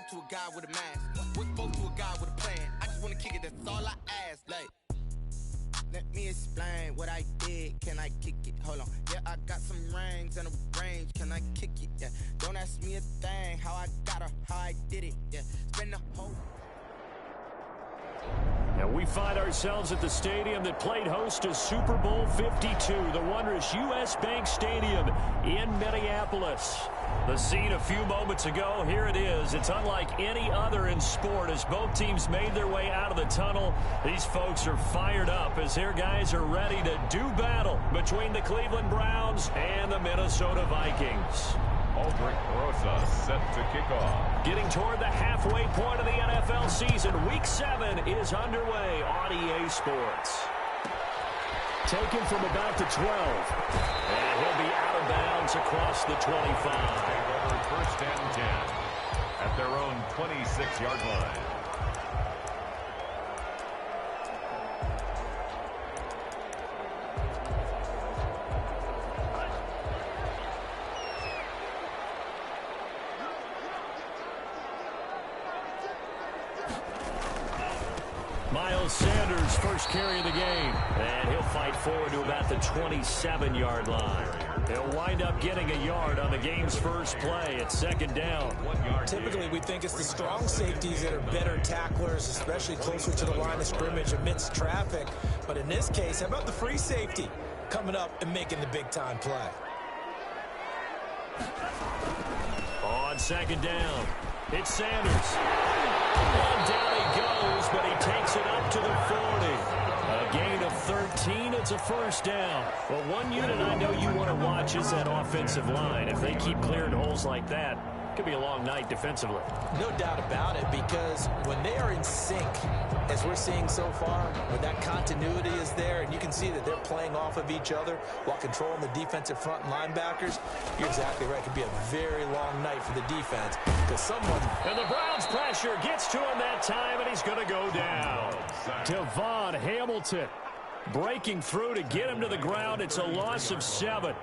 spoke to a guy with a mask. We spoke to a guy with a plan. I just wanna kick it, that's all I ask. Like, let me explain what I did. Can I kick it? Hold on. Yeah, I got some rings and a range. Can I kick it? Yeah. Don't ask me a thing. How I got her, how I did it. Yeah. Spend the whole. And we find ourselves at the stadium that played host to Super Bowl 52, the wondrous U.S. Bank Stadium in Minneapolis. The scene a few moments ago, here it is. It's unlike any other in sport as both teams made their way out of the tunnel. These folks are fired up as their guys are ready to do battle between the Cleveland Browns and the Minnesota Vikings. Aldrich Rosa set to kick off. Getting toward the halfway point of the NFL season, Week 7 is underway on EA Sports. Taken from about the 12. And he'll be out of bounds across the 25. Over first and 10 at their own 26-yard line. Miles Sanders, first carry of the game. And he'll fight forward to about the 27-yard line. He'll wind up getting a yard on the game's first play at second down. Typically, we think it's the strong safeties that are better tacklers, especially closer to the line of scrimmage amidst traffic. But in this case, how about the free safety coming up and making the big-time play? On second down, it's Sanders. And down he goes, but he takes it up to the 40. A gain of 13, it's a first down. Well, one unit I know you want to watch is that offensive line. If they keep clearing holes like that, it could be a long night defensively. No doubt about it, because when they are in sync, as we're seeing so far, when that continuity is there, and you can see that they're playing off of each other while controlling the defensive front and linebackers, you're exactly right. It could be a very long night for the defense, because someone... And the Browns pressure gets to him that time, and he's going to go down. Devon Hamilton breaking through to get him to the ground. It's a loss of 7.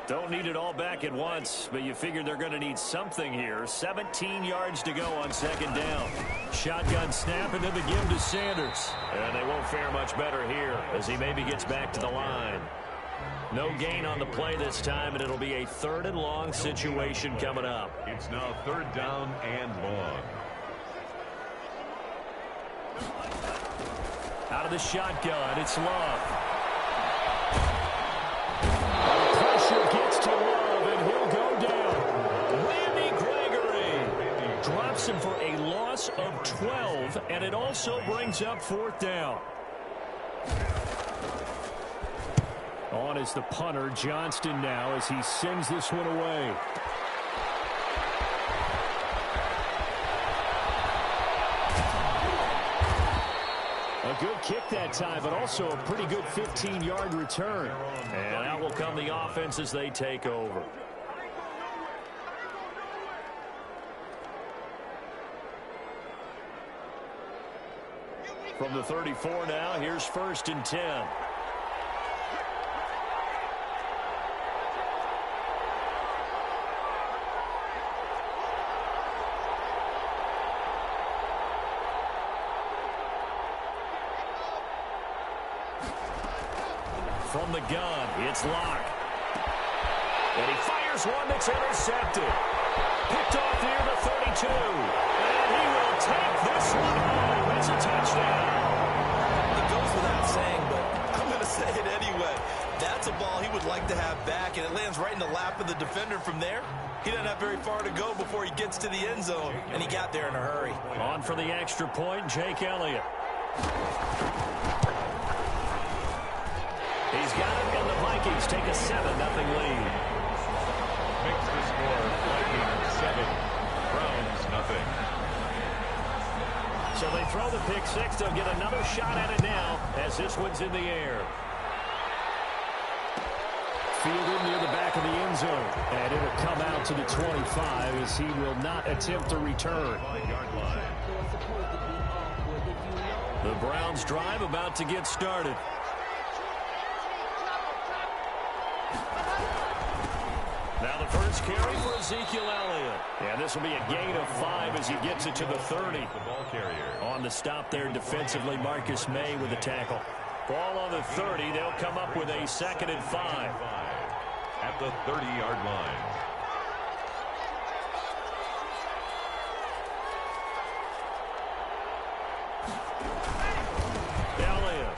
Don't need it all back at once, but you figure they're going to need something here. 17 yards to go on second down. Shotgun snap and then the give to Sanders. And they won't fare much better here as he maybe gets back to the line. No gain on the play this time, and it'll be a third and long situation coming up. It's now third down and long. Out of the shotgun, it's Love. Gets to Love, and he'll go down. Randy Gregory drops him for a loss of 12, and it also brings up fourth down. On is the punter, Johnston, now as he sends this one away. A good kick that time, but also a pretty good 15-yard return. And out will come the offense as they take over. From the 34 now, here's first and 10. From the gun, it's Locke. And he fires one that's intercepted. Picked off near the 32. And he will take this one home. It's a touchdown. It goes without saying, but I'm going to say it anyway. That's a ball he would like to have back, and it lands right in the lap of the defender from there. He doesn't have very far to go before he gets to the end zone, and he got there in a hurry. On for the extra point, Jake Elliott. He's got it, and the Vikings take a 7-0 lead. Makes the score Vikings 7, Browns nothing. So they throw the pick six. They'll get another shot at it now as this one's in the air. Fielded near the back of the end zone. And it'll come out to the 25 as he will not attempt a return. The Browns drive about to get started. Now the first yards carry for Ezekiel Elliott. And this will be a gain of 5 as he gets it to the 30. The ball carrier. On the stop there defensively, Marcus May with the tackle. Ball on the 30. They'll come up with a 2nd and 5. At the 30-yard line. Elliott.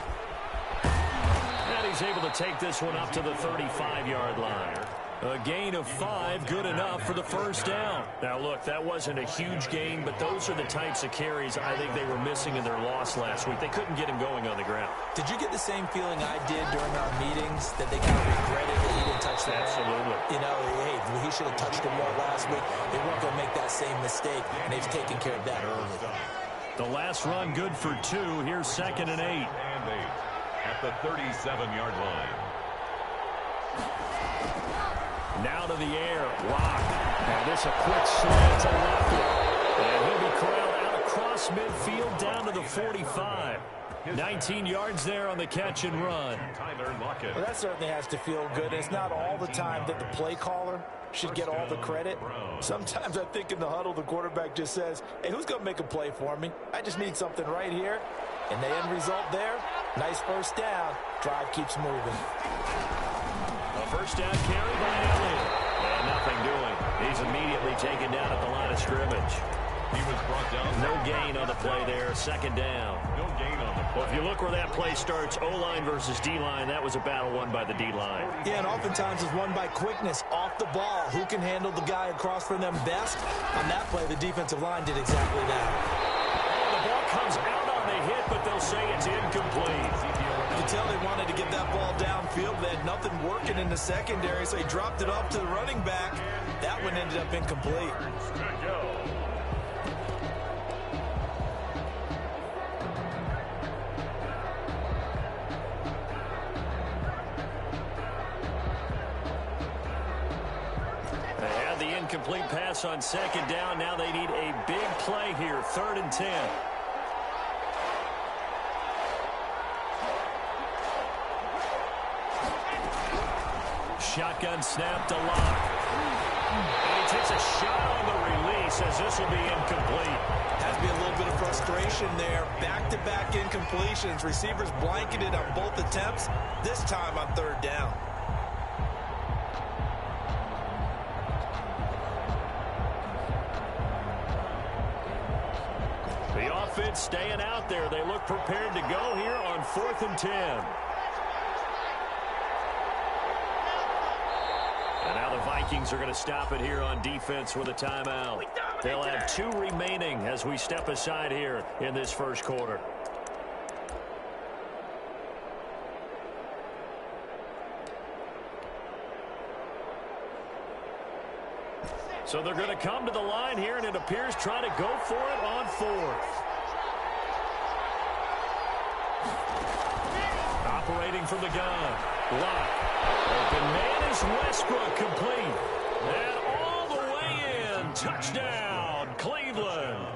And he's able to take this one up to the 35-yard line. A gain of 5, good enough for the first down. Now, look, that wasn't a huge gain, but those are the types of carries I think they were missing in their loss last week. They couldn't get him going on the ground. Did you get the same feeling I did during our meetings, that they kind of regretted that he didn't touch the ball? Absolutely. You know, hey, he should have touched the ball last week. They weren't going to make that same mistake, and they've taken care of that early. The last run good for 2. Here's 2nd and 8. And 8 at the 37-yard line. Now to the air. Lock. And this a quick slant to Lockett. And he'll be corralled out across midfield down to the 45. 19 yards there on the catch and run. Tyler Lockett. Well, that certainly has to feel good. It's not all the time that the play caller should get all the credit. Sometimes I think in the huddle, the quarterback just says, hey, who's going to make a play for me? I just need something right here. And the end result there, nice first down. Drive keeps moving. A first down carry by Elliott. And nothing doing. He's immediately taken down at the line of scrimmage. He was brought down. No gain on the play there. 2nd down. No gain on the play. Well, if you look where that play starts, O-line versus D-line, that was a battle won by the D-line. Yeah, and oftentimes it's won by quickness off the ball. Who can handle the guy across from them best? On that play, the defensive line did exactly that. Oh, the ball comes out on the hit, but they'll say it's incomplete. You can tell they wanted to get that ball downfield. They had nothing working in the secondary, so he dropped it off to the running back. That one ended up incomplete. They had the incomplete pass on 2nd down. Now they need a big play here. 3rd and 10. Shotgun snap to Lock. And he takes a shot on the release as this will be incomplete. Has to be a little bit of frustration there. Back-to-back incompletions. Receivers blanketed on both attempts, this time on 3rd down. The offense staying out there. They look prepared to go here on 4th and 10. And now the Vikings are going to stop it here on defense with a timeout. They'll have 2 remaining as we step aside here in this first quarter. So they're going to come to the line here, and it appears trying to go for it on 4th. Operating from the gun. Lock. Open man is Westbrook, complete. And all the way in. Touchdown, Cleveland.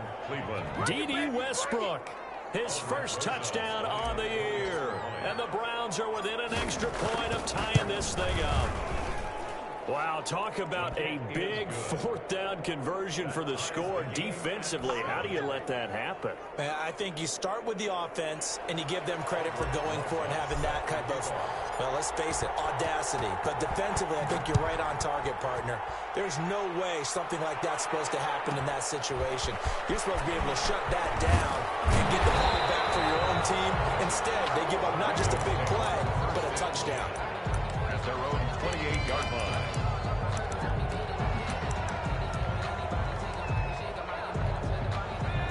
D.D. Westbrook, his first touchdown on the year. And the Browns are within an extra point of tying this thing up. Wow, talk about a big 4th down conversion for the score. Defensively, how do you let that happen? I think you start with the offense, and you give them credit for going for it and having that kind of, well, let's face it, audacity. But defensively, I think you're right on target, partner. There's no way something like that's supposed to happen in that situation. You're supposed to be able to shut that down and get the ball back for your own team. Instead, they give up not just a big play, but a touchdown. At their own 28-yard line.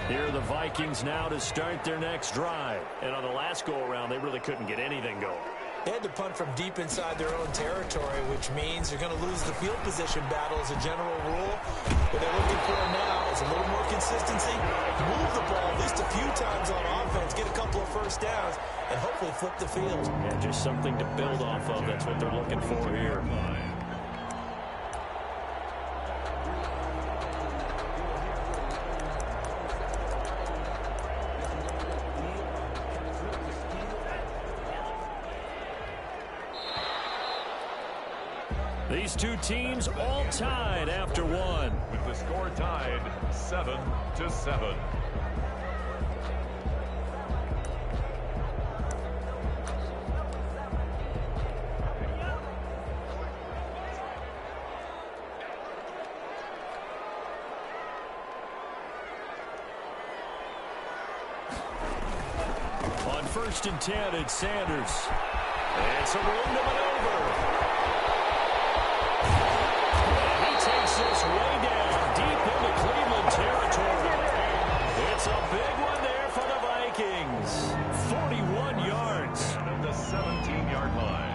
Here are the Vikings now to start their next drive. And on the last go-around, they really couldn't get anything going. They had to punt from deep inside their own territory, which means they're going to lose the field position battle as a general rule. What they're looking for now is a little more consistency, move the ball at least a few times on offense, get a couple of first downs, and hopefully flip the field. Yeah, just something to build off of. That's what they're looking for here. These two teams all tied after one. With the score tied 7-7. On 1st and 10, it's Sanders. And some room to maneuver. And he takes this way down, deep into Cleveland territory. It's a big one there for the Vikings. 41 yards. At the 17-yard line.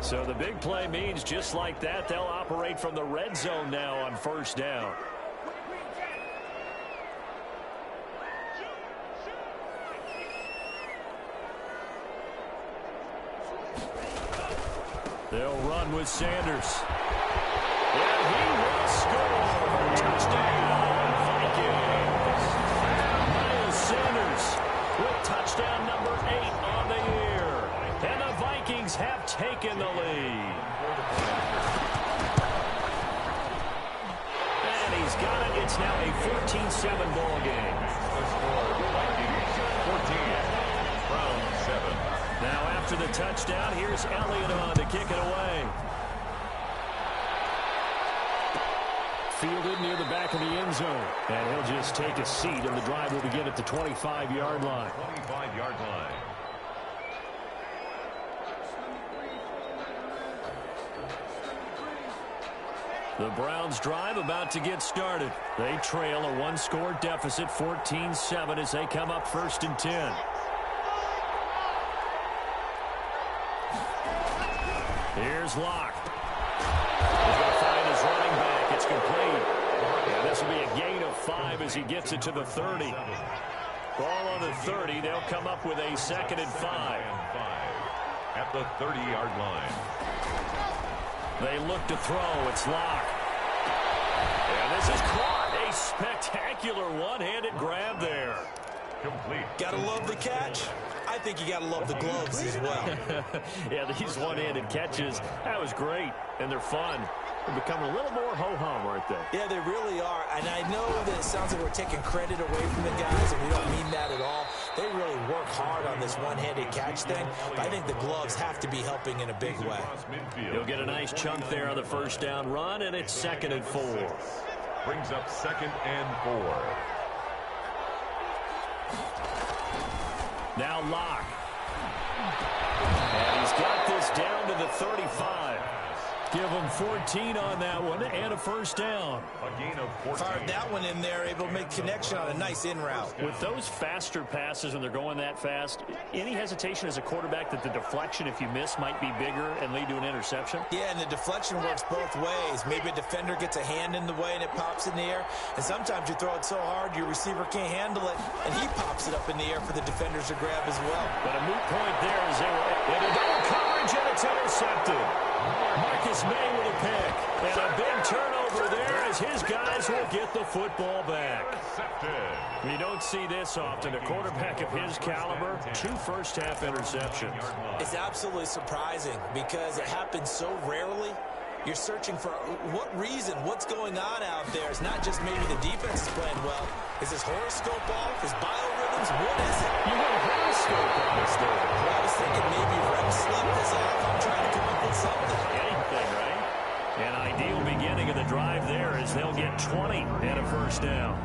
So the big play means just like that, they'll operate from the red zone now on 1st down. They'll run with Sanders. And he will score. Touchdown, Vikings. Miles Sanders with touchdown number 8 on the year. And the Vikings have taken the lead. And he's got it. It's now a 14-7 ball game. The score, Vikings 14, Browns 7. Now after the touchdown, here's Elliott on to kick it away. Fielded near the back of the end zone. And he'll just take a seat, and the drive will begin at the 25-yard line. 25-yard line. The Browns drive about to get started. They trail a one-score deficit, 14-7, as they come up 1st and 10. Here's Locke. He's going to find his running back. It's complete. And this will be a gain of 5 as he gets it to the 30. Ball on the 30. They'll come up with a 2nd and 5. At the 30-yard line. They look to throw. It's Locke. And this is caught. A spectacular one-handed grab there. Complete. Gotta love the catch. I think you gotta love the gloves as well. Yeah, these one-handed catches, that was great. And they're fun. They're becoming a little more ho-hum, aren't they? Yeah, they really are. And I know that it sounds like we're taking credit away from the guys, and we don't mean that at all. They really work hard on this one-handed catch thing. But I think the gloves have to be helping in a big way. You'll get a nice chunk there on the 1st down run, and it's 2nd and 4. Brings up 2nd and 4. Now Locke. And he's got this down to the 35. Give him 14 on that one and a 1st down. A gain of 14. Fired that one in there, able to make connection on a nice in route. With those faster passes when they're going that fast, any hesitation as a quarterback that the deflection, if you miss, might be bigger and lead to an interception? Yeah, and the deflection works both ways. Maybe a defender gets a hand in the way and it pops in the air. And sometimes you throw it so hard your receiver can't handle it, and he pops it up in the air for the defenders to grab as well. But a moot point there as they were in a double coverage, and it's intercepted. Marcus May with a pick. And a big turnover there as his guys will get the football back. You don't see this often. A quarterback of his caliber, 2 first-half interceptions. It's absolutely surprising because it happens so rarely. You're searching for what reason, what's going on out there. It's not just maybe the defense is playing well. Is his horoscope off? His biorhythms? What is it? You got a horoscope on this thing. Well, I was thinking maybe REM sleep is off. I'm trying to come up with something. Anything, right? An ideal beginning of the drive there as they'll get 20 and a 1st down.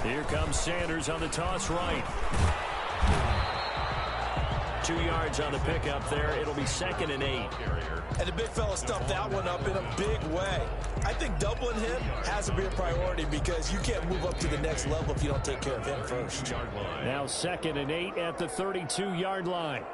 Here comes Sanders on the toss right. 2 yards on the pickup there. It'll be 2nd and 8. And the big fella stuffed that one up in a big way. I think doubling him has to be a priority because you can't move up to the next level if you don't take care of him first. Now 2nd and 8 at the 32-yard line.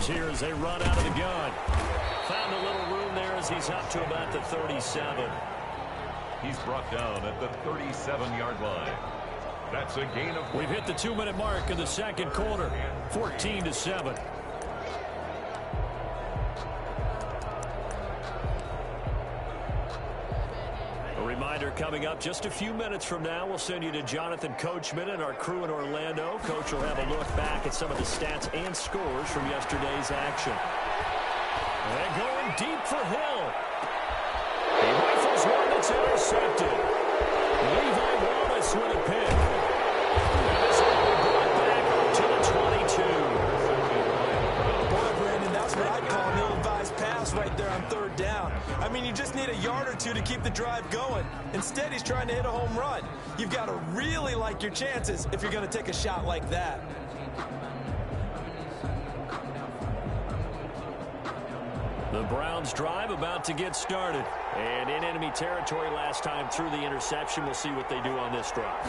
Steelers here as they run out of the gun. Found a little room there as he's up to about the 37. He's brought down at the 37-yard line. That's a gain of... We've hit the 2-minute mark in the second quarter. 14-7. A reminder coming up just a few minutes from now, we'll send you to Jonathan Coachman and our crew in Orlando. Coach will have a look back at some of the stats and scores from yesterday's action. And going deep for Hill. He rifles one that's intercepted. Levi Wallace with a pick. And this will be brought back to the 22. Boy, Brandon, that's what I'd call an ill-advised pass right there on third down. I mean, you just need a yard or two to keep the drive going. Instead, he's trying to hit a home run. You've got to really like your chances if you're going to take a shot like that. The Browns drive about to get started. And in enemy territory last time through the interception. We'll see what they do on this drive.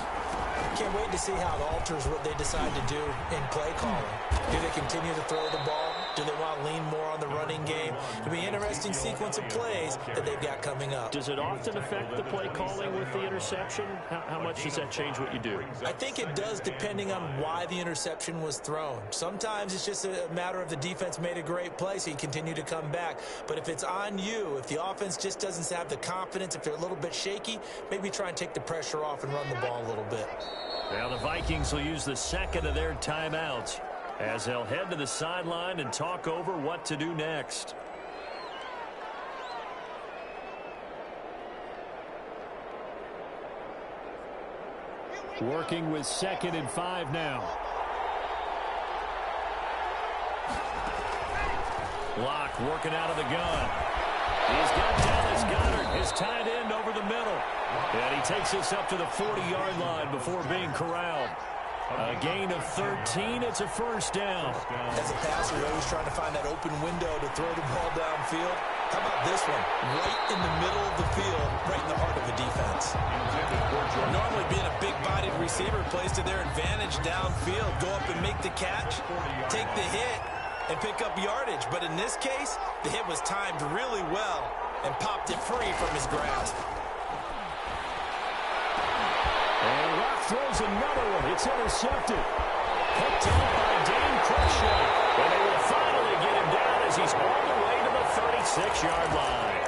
Can't wait to see how it alters what they decide to do in play calling. Do they continue to throw the ball? Do they want to lean more on the running game? It'll be an interesting sequence of plays that they've got coming up. Does it often affect the play calling with the interception? How much does that change what you do? I think it does depending on why the interception was thrown. Sometimes it's just a matter of the defense made a great play, so you continue to come back. But if it's on you, if the offense just doesn't have the confidence, if they're a little bit shaky, maybe try and take the pressure off and run the ball a little bit. Now the Vikings will use the second of their timeouts as they'll head to the sideline and talk over what to do next. Working with 2nd and 5 now. Locke working out of the gun. He's got Dallas Goedert, his tight end, over the middle. And he takes us up to the 40-yard line before being corralled. A gain of 13. It's a first down. As a passer, you're always trying to find that open window to throw the ball downfield. How about this one? Right in the middle of the field, right in the heart of a defense. Normally being a big-bodied receiver plays to their advantage downfield. Go up and make the catch, take the hit, and pick up yardage. But in this case, the hit was timed really well and popped it free from his grasp. And Rock throws another one. It's intercepted. Picked up by Dane Cruikshank. And they will finally get him down as he's all the way to the 36-yard line.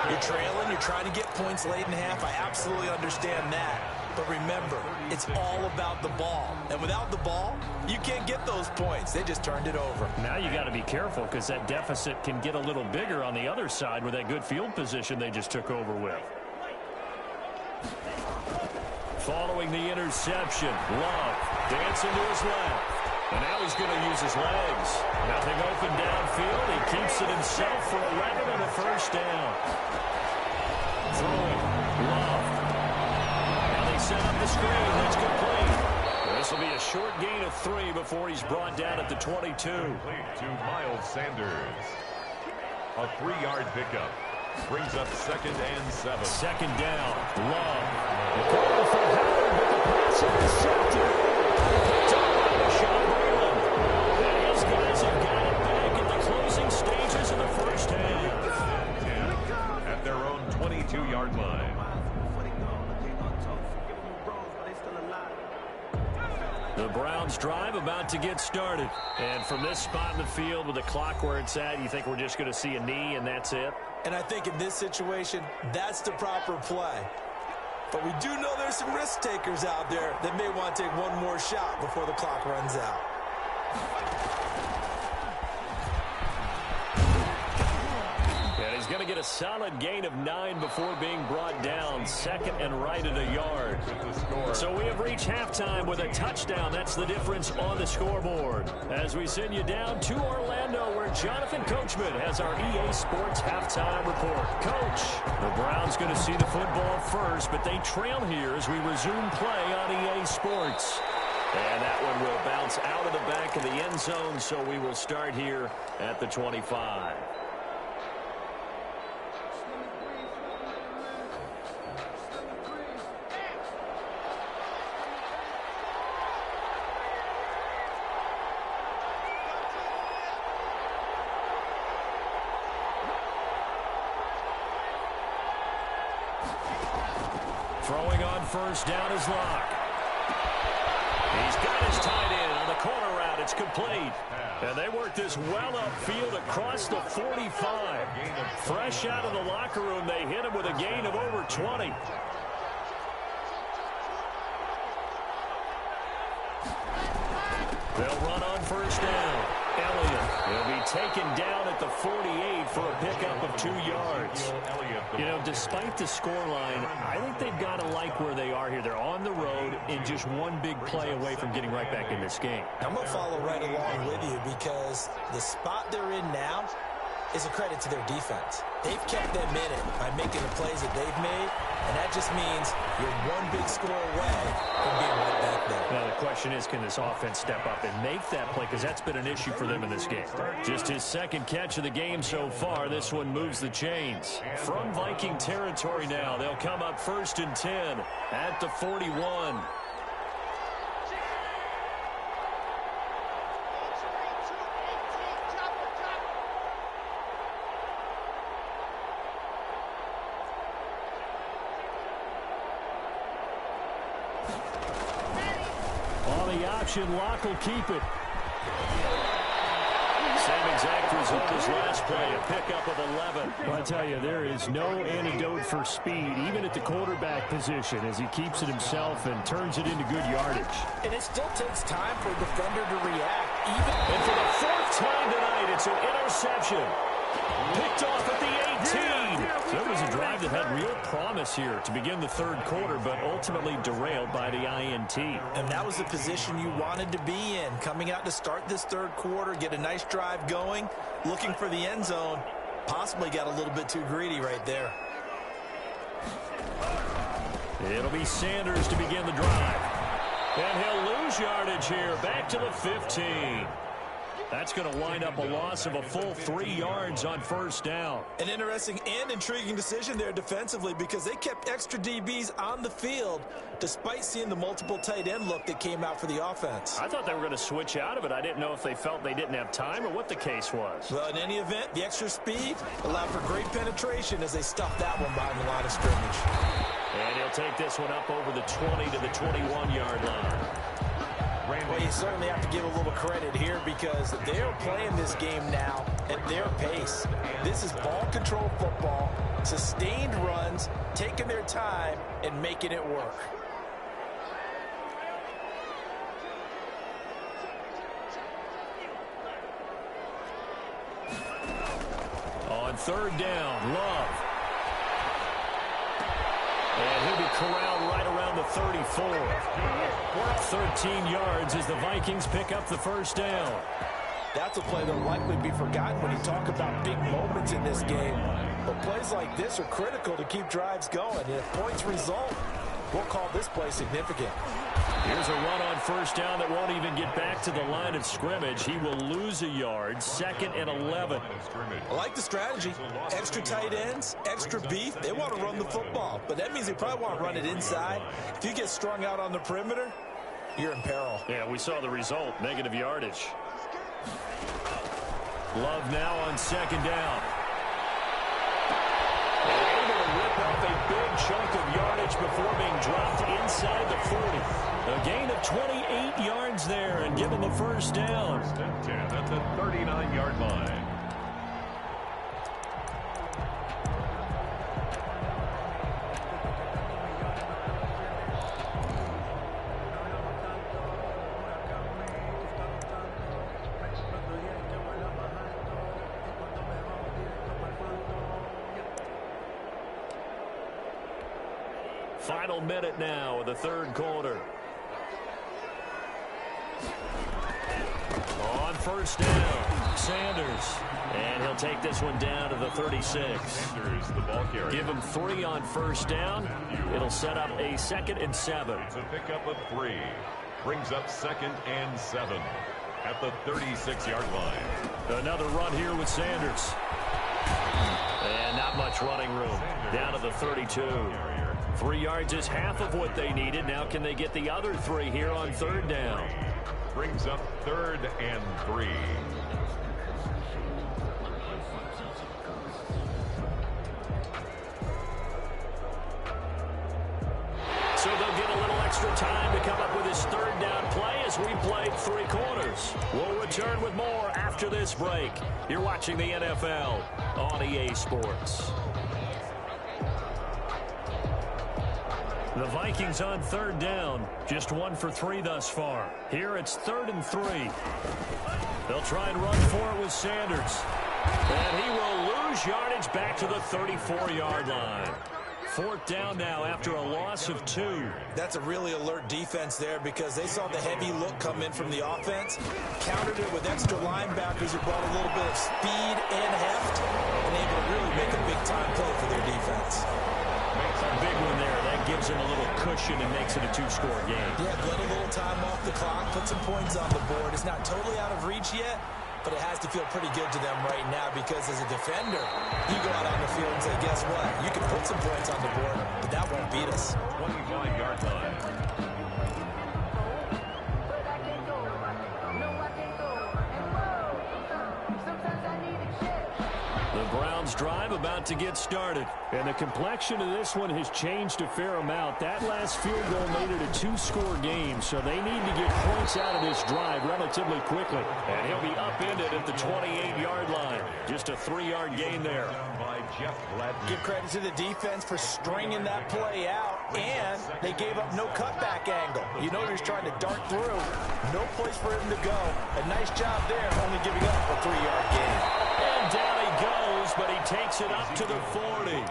You're trailing, you're trying to get points late in half. I absolutely understand that. But remember, it's all about the ball. And without the ball, you can't get those points. They just turned it over. Now you got to be careful because that deficit can get a little bigger on the other side with that good field position they just took over with. Following the interception, Love dancing to his left. And now he's going to use his legs. Nothing open downfield. He keeps it himself for 11 and a first down. Throwing, Love. Now they set up the screen. That's complete. This will be a short gain of 3 before he's brought down at the 22. Complete to Miles Sanders. A 3-yard pickup. Brings up 2nd and 7. Second down, Love. Going for Howard, but the pass intercepted. Picked up by Deshaun Breeland. And his guys have got it back in the closing stages of the first half. At their own 22-yard line. The Browns drive about to get started. And from this spot in the field with the clock where it's at, you think we're just going to see a knee and that's it? And I think in this situation, that's the proper play. But we do know there's some risk takers out there that may want to take one more shot before the clock runs out. And he's going to get a solid gain of 9 before being brought down. 2nd and right at a yard. So we have reached halftime with a touchdown. That's the difference on the scoreboard. As we send you down to Orlando, where Jonathan Coachman has our EA Sports halftime report. Coach, the Browns going to see the football first, but they trail here as we resume play on EA Sports. And that one will bounce out of the back of the end zone, so we will start here at the 25. Throwing on first down is Locke. He's got his tight end on the corner route. It's complete. And they work this well upfield across the 45. Fresh out of the locker room, they hit him with a gain of over 20. They'll run on first down. Elliott will be taken down at the 48 for a pickup of 2 yards. You know, despite the scoreline, I think they've got to like where they are here. They're on the road and just one big play away from getting right back in this game. I'm going to follow right along with you because the spot they're in now is a credit to their defense. They've kept them in it by making the plays that they've made, and that just means you're one big score away from being right back there. Now, the question is, can this offense step up and make that play? Because that's been an issue for them in this game. Just his second catch of the game so far. This one moves the chains. From Viking territory now, they'll come up 1st and 10 at the 41. Locke will keep it. Same exact result as last play, a pickup of 11. Well, I tell you, there is no antidote for speed, even at the quarterback position, as he keeps it himself and turns it into good yardage. And it still takes time for a defender to react. And for the 4th time tonight, it's an interception. Picked off at the 18. So it was a drive that had real promise here to begin the 3rd quarter, but ultimately derailed by the INT. And that was the position you wanted to be in, coming out to start this 3rd quarter, get a nice drive going, looking for the end zone. Possibly got a little bit too greedy right there. It'll be Sanders to begin the drive. And he'll lose yardage here, back to the 15. That's going to wind up a loss of a full 3 yards on first down. An interesting and intriguing decision there defensively because they kept extra DBs on the field despite seeing the multiple tight end look that came out for the offense. I thought they were going to switch out of it. I didn't know if they felt they didn't have time or what the case was. Well, in any event, the extra speed allowed for great penetration as they stuffed that one behind the line of scrimmage. And he'll take this one up over the 20 to the 21-yard line. Well, you certainly have to give a little credit here because they're playing this game now at their pace. This is ball control football, sustained runs, taking their time and making it work. On 3rd down, Love. And he'll be corralled right around the 34. 13 yards as the Vikings pick up the first down. That's a play that'll likely be forgotten when you talk about big moments in this game. But plays like this are critical to keep drives going. And if points result, we'll call this play significant. Here's a run on first down that won't even get back to the line of scrimmage. He will lose a yard, 2nd and 11. I like the strategy. Extra tight ends, extra beef. They want to run the football, but that means they probably want to run it inside. If you get strung out on the perimeter, you're in peril. Yeah, we saw the result, negative yardage. Love now on 2nd down. They're able to rip up a big chunk of yardage before being dropped inside the 40. A gain of 28 yards there and give them a first down. 10 at the 39-yard line. Final minute now of the 3rd quarter. On first down, Sanders. And he'll take this one down to the 36. Sanders, the ball carrier. Give him 3 on first down. It'll set up a 2nd and 7. It's a pickup of 3. Brings up 2nd and 7 at the 36-yard line. Another run here with Sanders. And not much running room. Down to the 32. 3 yards is half of what they needed. Now can they get the other 3 here on 3rd down? Brings up 3rd and 3. as we played 3 quarters. We'll return with more after this break. You're watching the NFL on EA Sports. The Vikings on 3rd down. Just 1 for 3 thus far. Here it's 3rd and 3. They'll try and run for it with Sanders. And he will lose yardage back to the 34-yard line. 4th down now after a loss of 2. That's a really alert defense there because they saw the heavy look come in from the offense, countered it with extra linebackers who brought a little bit of speed and heft, and able to really make a big-time play for their defense. A big one there. That gives him a little cushion and makes it a 2-score game. Yeah, let a little time off the clock, put some points on the board. It's not totally out of reach yet, but it has to feel pretty good to them right now because as a defender, you go out on the field and say, guess what? You can put some points on the board, but that won't beat us. 25-yard line. The Browns drive about to get started. And the complexion of this one has changed a fair amount. That last field goal made it a 2-score game, so they need to get points out of this drive relatively quickly. And he'll be upended at the 28-yard line. Just a 3-yard gain there. Give credit to the defense for stringing that play out, and they gave up no cutback angle. You know he was trying to dart through. No place for him to go. A nice job there, only giving up a 3-yard gain. And down he goes, but he takes it up to the 40.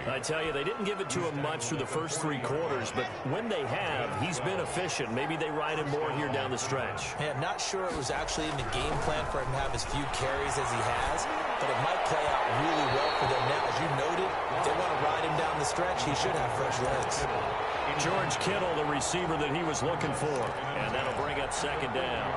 I tell you, they didn't give it to him much through the first 3 quarters, but when they have, he's been efficient. Maybe they ride him more here down the stretch. Yeah, I'm not sure it was actually in the game plan for him to have as few carries as he has, but it might play out really well for them now. As you noted, if they want to ride him down the stretch, he should have fresh legs. George Kittle, the receiver that he was looking for, and that'll bring up 2nd down.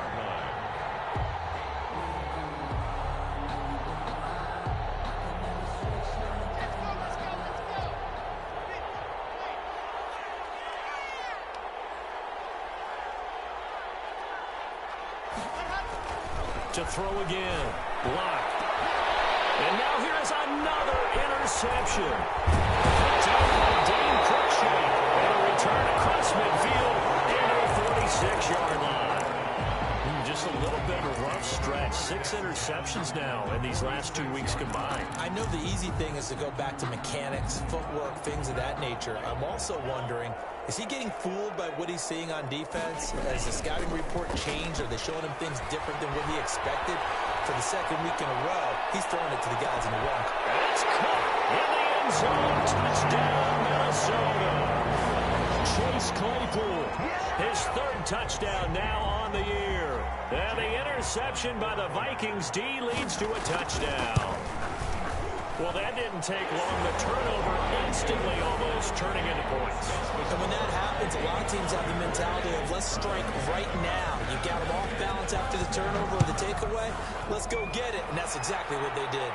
To throw again. Blocked. And now here is another interception. Down by Dane Cruikshank. And a return across midfield into the 46-yard line. Just a little bit of a rough stretch. 6 interceptions now in these last 2 weeks combined. I know the easy thing is to go back to mechanics, footwork, things of that nature. I'm also wondering, is he getting fooled by what he's seeing on defense? Has the scouting report changed? Are they showing him things different than what he expected? For the 2nd week in a row, he's throwing it to the guys in the run. It's caught in the end zone. Touchdown, Minnesota. Chase Claypool, his 3rd touchdown now on the year. And the interception by the Vikings D leads to a touchdown. Well, that didn't take long. The turnover instantly almost turning into points. And when that happens, a lot of teams have the mentality of let's strike right now. You got them off balance after the turnover or the takeaway. Let's go get it. And that's exactly what they did.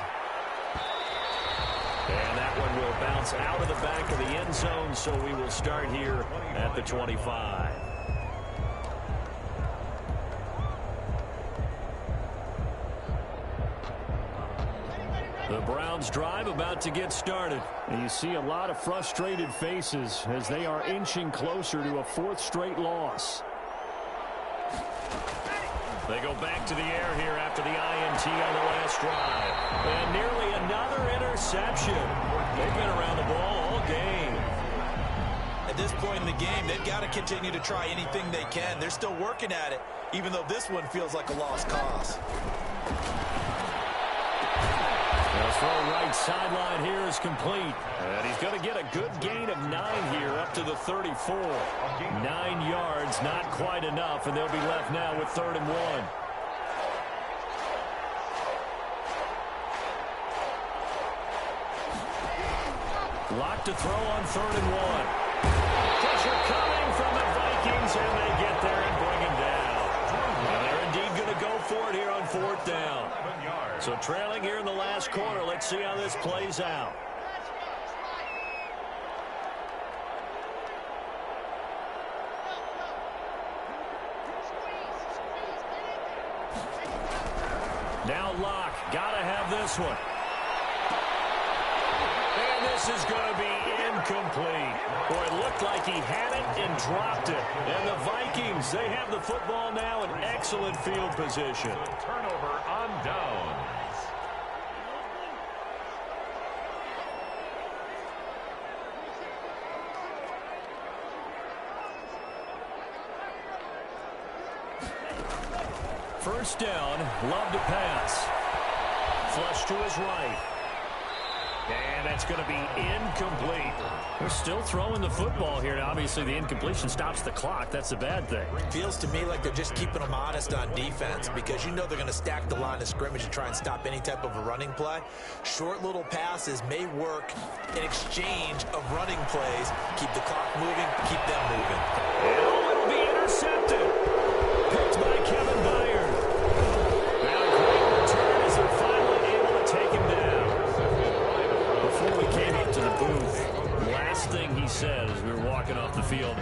And that one will bounce out of the back of the end zone, so we will start here at the 25. The Browns drive about to get started. And you see a lot of frustrated faces as they are inching closer to a 4th straight loss. They go back to the air here after the INT on the last drive. And nearly another interception. They've been around the ball all game. At this point in the game, they've got to continue to try anything they can. They're still working at it, even though this one feels like a lost cause. The throw right sideline here is complete. And he's going to get a good gain of 9 here up to the 34. 9 yards, not quite enough, and they'll be left now with 3rd and 1. Lock to throw on 3rd and 1. Pressure coming from the Vikings, and they get there and bring him down. And they're indeed going to go for it here on 4th down. So trailing here in the last quarter. Let's see how this plays out. Now Locke, gotta have this one. And this is going to be incomplete. Boy, it looked like he had it and dropped it. And the Vikings, they have the football now in excellent field position. Turnover on downs. First down, Love to pass. Flush to his right. And that's going to be incomplete. They're still throwing the football here. Obviously, the incompletion stops the clock. That's a bad thing. Feels to me like they're just keeping them honest on defense because you know they're going to stack the line of scrimmage and try and stop any type of a running play. Short little passes may work in exchange of running plays. Keep the clock moving, keep them moving. And it'll be intercepted. Picked by Kevin Byard. Now a great return as they're finally able to take him down. Before we came up to the booth, last thing he said as we were walking off the field,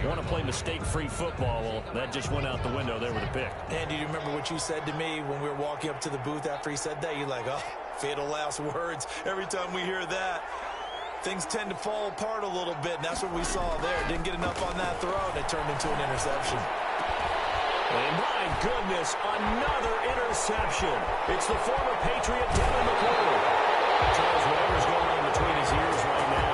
want to play mistake-free football. Well, that just went out the window there with a pick. And do you remember what you said to me when we were walking up to the booth after he said that? You're like, oh, fatal last words. Every time we hear that, things tend to fall apart a little bit, and that's what we saw there. Didn't get enough on that throw, and it turned into an interception. And my goodness, another interception. It's the former Patriot, Devin McCourty. Charles, whatever's going on between his ears right now,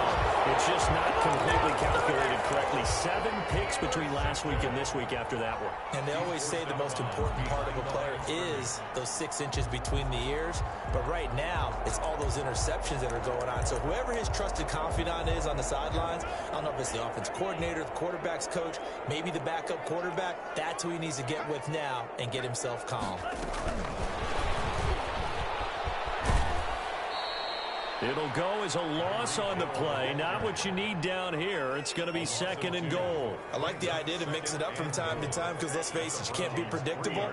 it's just not completely calculated correctly. 7 picks between last week and this week after that one. And they always say the most important part of a player is those 6 inches between the ears. But right now, it's all those interceptions that are going on. So whoever his trusted confidant is on the sidelines, I don't know if it's the offense coordinator, the quarterback's coach, maybe the backup quarterback, that's who he needs to get with now and get himself calm. It'll go as a loss on the play. Not what you need down here. It's going to be 2nd and goal. I like the idea to mix it up from time to time because, let's face it, you can't be predictable.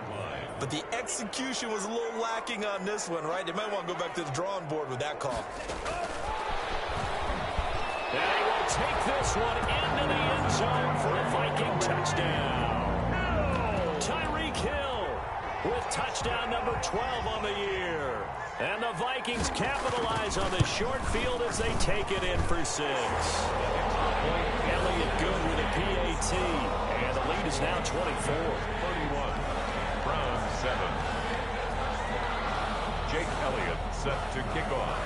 But the execution was a little lacking on this one, right? They might want to go back to the drawing board with that call. And he will take this one into the end zone for a Viking touchdown. Tyreek Hill with touchdown number 12 on the year. And the Vikings capitalize on the short field as they take it in for 6. Elliott good with a PAT. And the lead is now 24. 31. Browns 7. Jake Elliott set to kick off.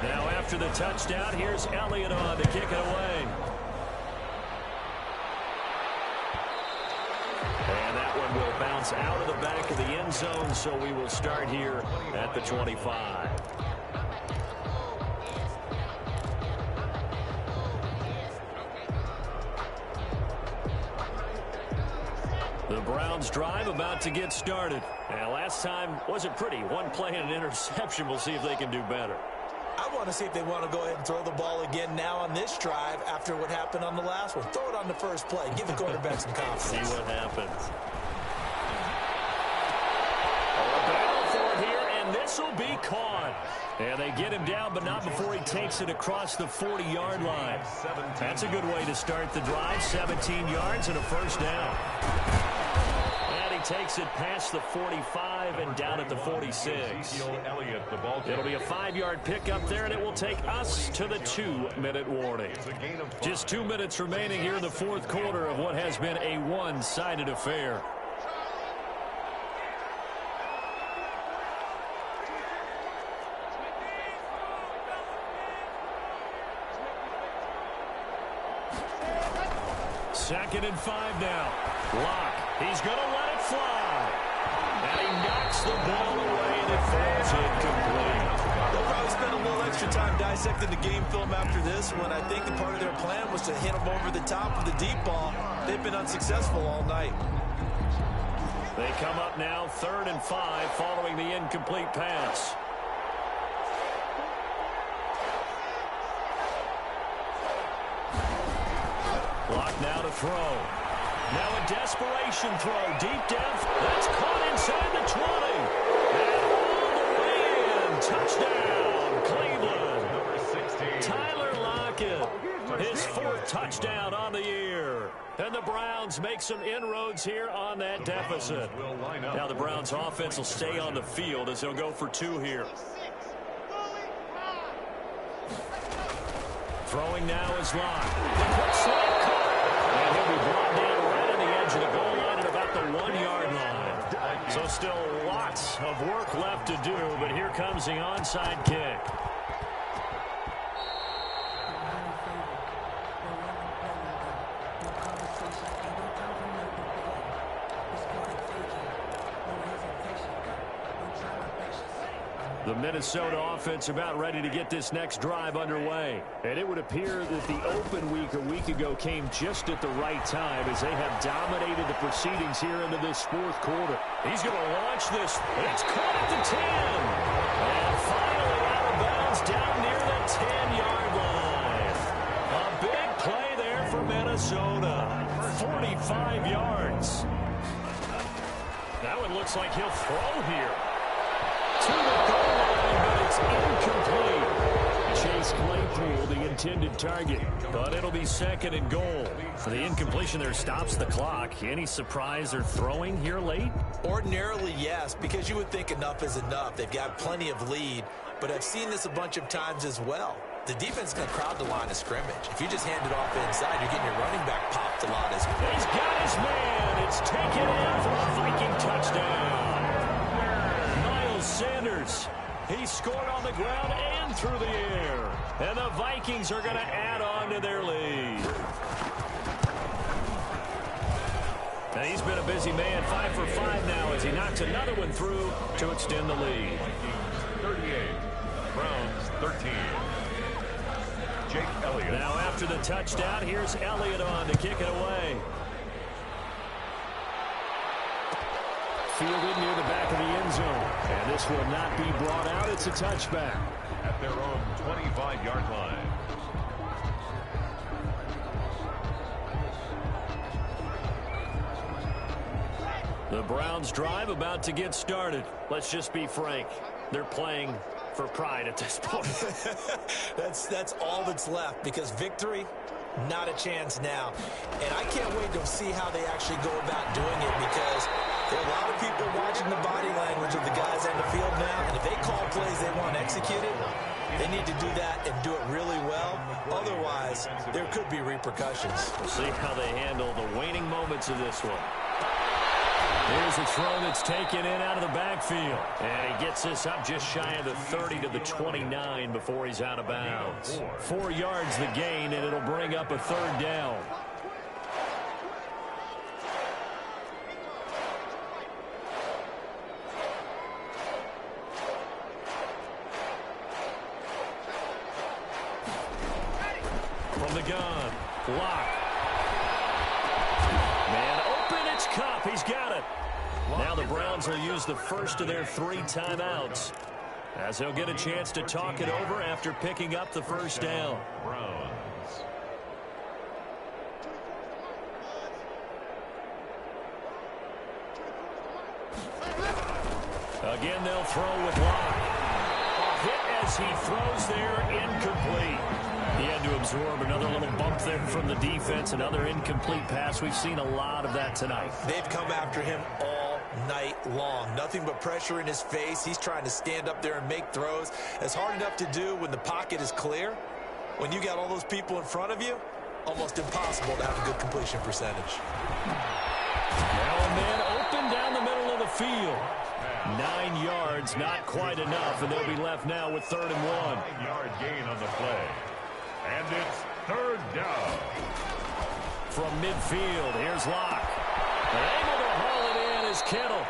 Now after the touchdown, here's Elliott on to kick it away. And that one will bounce out of the back of the end zone, so we will start here at the 25. The Browns drive about to get started. And last time wasn't pretty. One play and an interception. We'll see if they can do better. I want to see if they want to go ahead and throw the ball again now on this drive after what happened on the last one. Throw it on the first play. Give the quarterback some confidence. See what happens. A battle for it here, and this will be caught. And they get him down, but not before he takes it across the 40-yard line. That's a good way to start the drive. 17 yards and a first down. And he takes it past the 45 and down at the 46. It'll be a 5-yard pickup there, and it will take us to the 2-minute warning. Just 2 minutes remaining here in the fourth quarter of what has been a one-sided affair. Second and 5 now. Lock. He's going to let it fly. And he knocks the ball away, and it falls incomplete. They'll probably spend a little extra time dissecting the game film after this one. I think the part of their plan was to hit them over the top of the deep ball. They've been unsuccessful all night. They come up now 3rd and 5 following the incomplete pass. Lock now to throw. Now a desperation throw. Deep depth. That's caught inside the 20. And all the way in. Touchdown, Cleveland. Number 16. Tyler Lockett. His 4th touchdown on the year. And the Browns make some inroads here on that deficit. Now the Browns offense will stay on the field as they'll go for 2 here. Throwing now is Locke. The quick slant caught. And he'll be brought down right on the edge of the goal line at about the 1-yard line. So still lots of work left to do, but here comes the onside kick. The Minnesota offense about ready to get this next drive underway. And it would appear that the open week a week ago came just at the right time as they have dominated the proceedings here into this fourth quarter. He's going to launch this. It's caught at the 10. And finally out of bounds down near the 10-yard line. A big play there for Minnesota. 45 yards. That one looks like he'll throw here. To the goal line, but it's incomplete. Chase Claypool, the intended target, but it'll be second and goal. The incompletion there stops the clock. Any surprise they're throwing here late? Ordinarily, yes, because you would think enough is enough. They've got plenty of lead, but I've seen this a bunch of times as well. The defense can crowd the line of scrimmage. If you just hand it off inside, you're getting your running back popped a lot as well. He's got his man. It's taken in for a Viking touchdown. Sanders, he scored on the ground and through the air. And the Vikings are going to add on to their lead. Now he's been a busy man, 5 for 5 now as he knocks another one through to extend the lead. 38, Browns 13. Jake Elliott. Now after the touchdown, here's Elliott on to kick it away. Fielded near the back of the end zone. And this will not be brought out. It's a touchback. At their own 25-yard line. The Browns drive about to get started. Let's just be frank. They're playing for pride at this point. That's all that's left because victory, not a chance now. And I can't wait to see how they actually go about doing it because there are a lot of people watching the body language of the guys on the field now, and if they call plays they want executed, they need to do that and do it really well. Otherwise, there could be repercussions. We'll see how they handle the waning moments of this one. Here's a throw that's taken in out of the backfield. And he gets this up just shy of the 30 to the 29 before he's out of bounds. 4 yards the gain, and it'll bring up a third down. From the gun, Locke. Man open, it's Cup. He's got it. Now the Browns will use the first of their 3 timeouts as they'll get a chance to talk it over after picking up the first down. Browns. Again, they'll throw with Locke. Hit as he throws there, incomplete. He had to absorb another little bump there from the defense, another incomplete pass. We've seen a lot of that tonight. They've come after him all night long. Nothing but pressure in his face. He's trying to stand up there and make throws. It's hard enough to do when the pocket is clear. When you got all those people in front of you, almost impossible to have a good completion percentage. Now a man open down the middle of the field. 9 yards, not quite enough, and they'll be left now with 3rd and 1. 9-yard gain on the play. And it's 3rd down. From midfield, here's Locke. Able to haul it in is Kittle.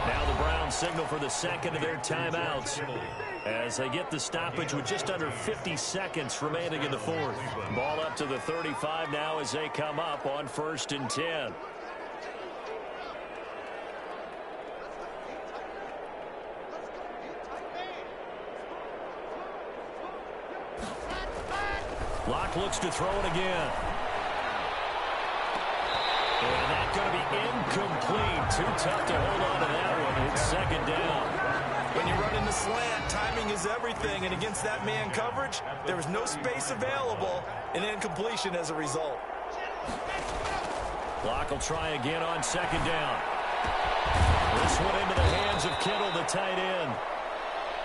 Now the Browns signal for the second of their timeouts as they get the stoppage with just under 50 seconds remaining in the fourth. Ball up to the 35 now as they come up on 1st and 10. Locke looks to throw it again. And that's going to be incomplete. Too tough to hold on to that one. It's 2nd down. When you run in the slant, timing is everything. And against that man coverage, there was no space available. And incompletion as a result. Locke will try again on 2nd down. This one into the hands of Kittle, the tight end.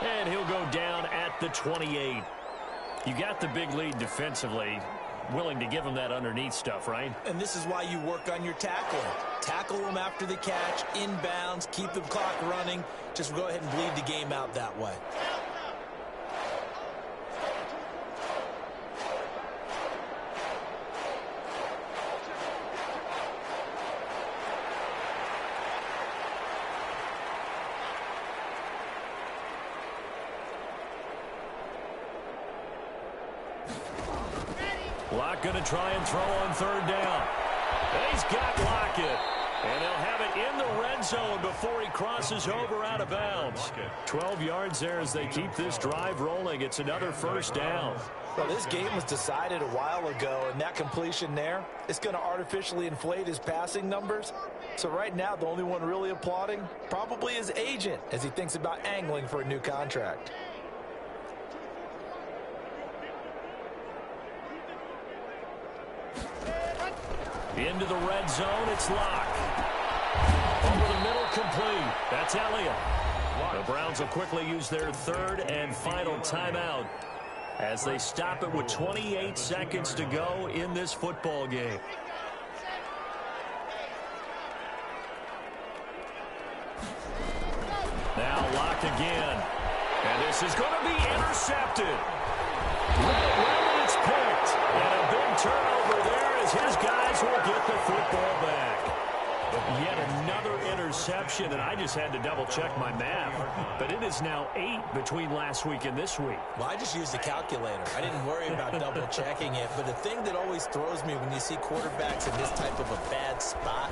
And he'll go down at the 28. You got the big lead defensively, willing to give them that underneath stuff, right? And this is why you work on your tackling. Tackle them after the catch, inbounds, keep the clock running. Just go ahead and bleed the game out that way. Locke going to try and throw on third down. He's got Lockett. And they'll have it in the red zone before he crosses over out of bounds. 12 yards there as they keep this drive rolling. It's another first down. Well, this game was decided a while ago, and that completion there, it's going to artificially inflate his passing numbers. So right now, the only one really applauding probably his agent as he thinks about angling for a new contract. Into the red zone, it's Locke. Over the middle, complete. That's Elliott. The Browns will quickly use their third and final timeout as they stop it with 28 seconds to go in this football game. Now Locke again. And this is going to be intercepted. Well, it's picked. And a big turnover there as his guys will get the football back. Yet another interception, and I just had to double-check my math. But it is now 8 between last week and this week. Well, I just used a calculator. I didn't worry about double-checking it. But the thing that always throws me when you see quarterbacks in this type of a bad spot,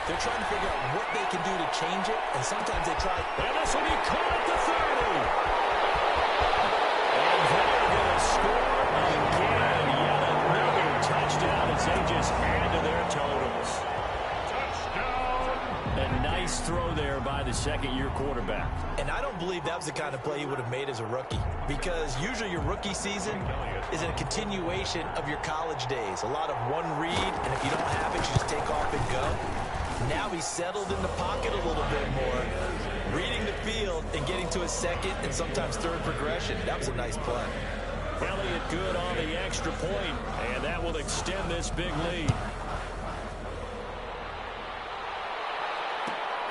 they're trying to figure out what they can do to change it, and sometimes they try. And this will be caught at the 30. And they're going to score again. Yet another touchdown as they just add to their totals. A nice throw there by the second-year quarterback. And I don't believe that was the kind of play he would have made as a rookie, because usually your rookie season is a continuation of your college days. A lot of one read, and if you don't have it, you just take off and go. Now he's settled in the pocket a little bit more, reading the field and getting to his second and sometimes third progression. That was a nice play. Elliott good on the extra point, and that will extend this big lead.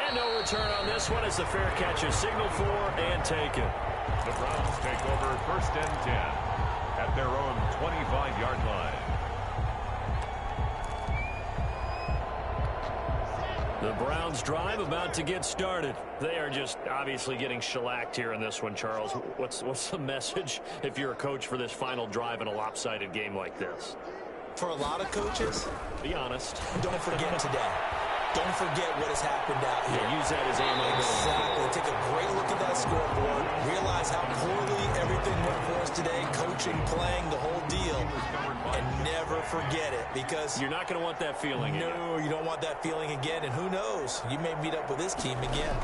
And no return on this one as the fair catch is signaled for and taken. The Browns take over first and 10 at their own 25-yard line. The Browns drive about to get started. They are just obviously getting shellacked here in this one, Charles. What's the message if you're a coach for this final drive in a lopsided game like this? For a lot of coaches, be honest. Don't forget today. Don't forget what has happened out here. Yeah, use that as ammo. Exactly. Take a great look at that scoreboard. Realize how poorly everything went for us today. Coaching, playing, the whole deal. And never forget it, because you're not going to want that feeling again. No, you don't want that feeling again. And who knows? You may meet up with this team again.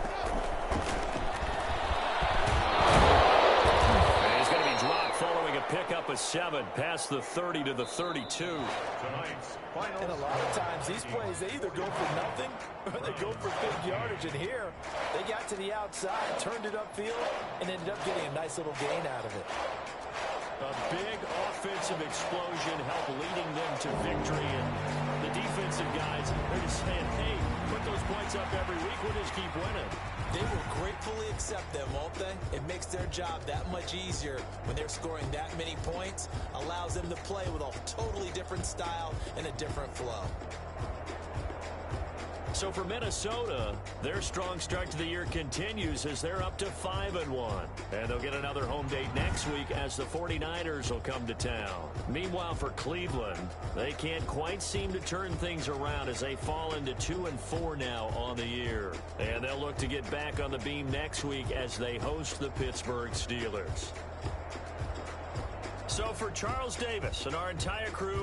And he's going to be dropped following a pickup of 7 past the 30 to the 32. And a lot of times these plays, they either go for nothing or they go for big yardage. And here, they got to the outside, turned it upfield, and ended up getting a nice little gain out of it. A big offensive explosion helped leading them to victory. And the defensive guys, they're just saying, hey, put those points up every week. We'll just keep winning. They will gratefully accept them, won't they? It makes their job that much easier when they're scoring that many points. Allows them to play with a totally different style and a different flow. So for Minnesota, their strong start to the year continues as they're up to 5-1. And they'll get another home date next week as the 49ers will come to town. Meanwhile, for Cleveland, they can't quite seem to turn things around as they fall into 2-4 now on the year. And they'll look to get back on the beam next week as they host the Pittsburgh Steelers. So for Charles Davis and our entire crew,